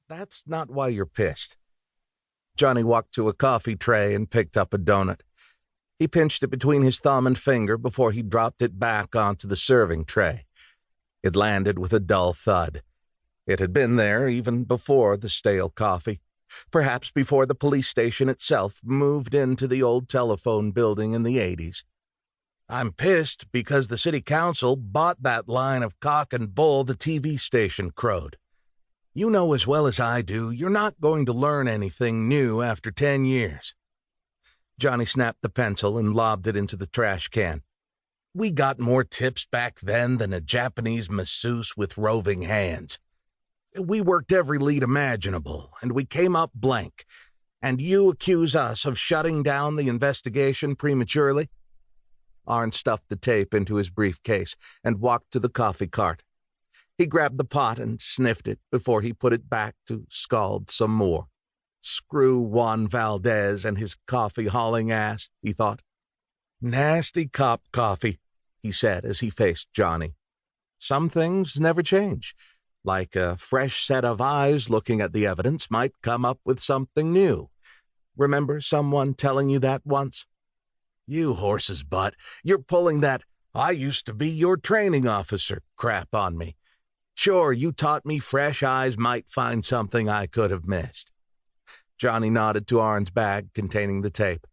That's not why you're pissed. Johnny walked to a coffee tray and picked up a donut. He pinched it between his thumb and finger before he dropped it back onto the serving tray. It landed with a dull thud. It had been there even before the stale coffee, perhaps before the police station itself moved into the old telephone building in the 80s. I'm pissed because the city council bought that line of cock and bull the TV station crowed. You know as well as I do, you're not going to learn anything new after 10 years. Johnny snapped the pencil and lobbed it into the trash can. We got more tips back then than a Japanese masseuse with roving hands. We worked every lead imaginable, and we came up blank. And you accuse us of shutting down the investigation prematurely? Arn stuffed the tape into his briefcase and walked to the coffee cart. He grabbed the pot and sniffed it before he put it back to scald some more. Screw Juan Valdez and his coffee-hauling ass, he thought. Nasty cop coffee, he said as he faced Johnny. Some things never change. Like a fresh set of eyes looking at the evidence might come up with something new. Remember someone telling you that once? You horse's butt, you're pulling that "I used to be your training officer" crap on me. Sure, you taught me fresh eyes might find something I could have missed. Johnny nodded to Arn's bag containing the tape.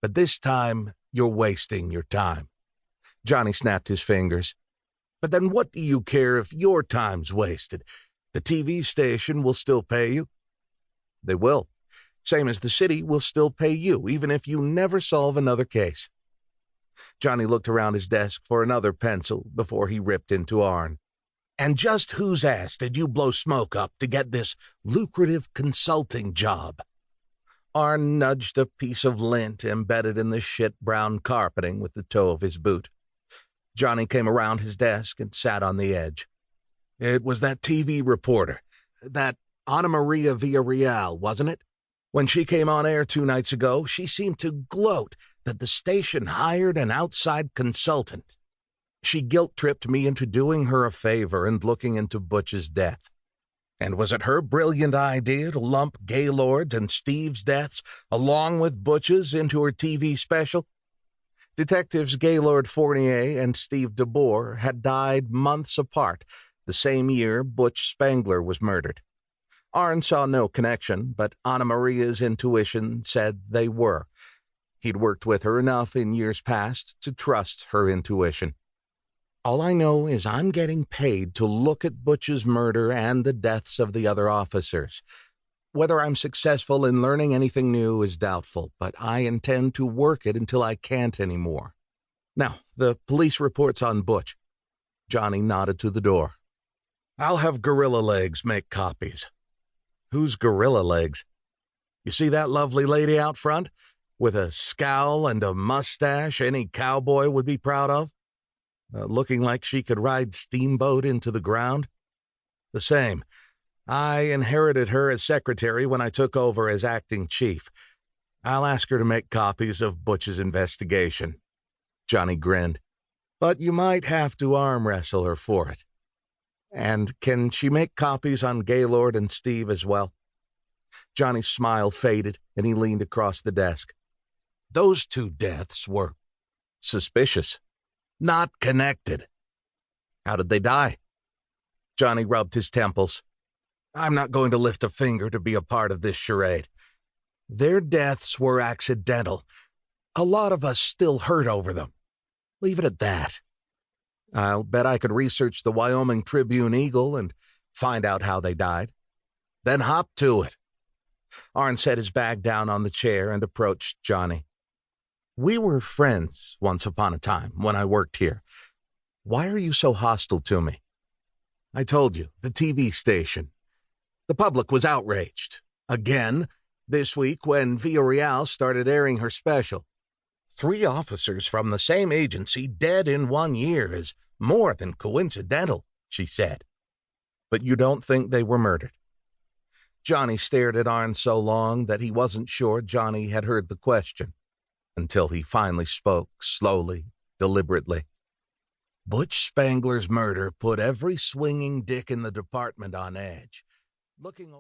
But this time, you're wasting your time. Johnny snapped his fingers. But then what do you care if your time's wasted? The TV station will still pay you. They will. Same as the city will still pay you, even if you never solve another case. Johnny looked around his desk for another pencil before he ripped into Arn. And just whose ass did you blow smoke up to get this lucrative consulting job? Arn nudged a piece of lint embedded in the shit-brown carpeting with the toe of his boot. Johnny came around his desk and sat on the edge. It was that TV reporter, that Ana Maria Villarreal, wasn't it? When she came on air 2 nights ago, she seemed to gloat that the station hired an outside consultant. She guilt-tripped me into doing her a favor and looking into Butch's death. And was it her brilliant idea to lump Gaylord's and Steve's deaths along with Butch's into her TV special? Detectives Gaylord Fournier and Steve DeBoer had died months apart, the same year Butch Spangler was murdered. Arn saw no connection, but Ana Maria's intuition said they were. He'd worked with her enough in years past to trust her intuition. All I know is I'm getting paid to look at Butch's murder and the deaths of the other officers. Whether I'm successful in learning anything new is doubtful, but I intend to work it until I can't anymore. Now, the police reports on Butch. Johnny nodded to the door. I'll have Gorilla Legs make copies. Who's Gorilla Legs? You see that lovely lady out front, with a scowl and a mustache any cowboy would be proud of? Looking like she could ride Steamboat into the ground? The same. I inherited her as secretary when I took over as acting chief. I'll ask her to make copies of Butch's investigation. Johnny grinned. But you might have to arm wrestle her for it. And can she make copies on Gaylord and Steve as well? Johnny's smile faded, and he leaned across the desk. Those 2 deaths were suspicious. Not connected. How did they die? Johnny rubbed his temples. I'm not going to lift a finger to be a part of this charade. Their deaths were accidental. A lot of us still hurt over them. Leave it at that. I'll bet I could research the Wyoming Tribune-Eagle and find out how they died. Then hop to it. Arn set his bag down on the chair and approached Johnny. We were friends once upon a time when I worked here. Why are you so hostile to me? I told you, the TV station. The public was outraged. Again, this week when Villarreal started airing her special. 3 officers from the same agency dead in 1 year is more than coincidental, she said. But you don't think they were murdered? Johnny stared at Arn so long that he wasn't sure Johnny had heard the question, until he finally spoke slowly, deliberately. Butch Spangler's murder put every swinging dick in the department on edge. Looking over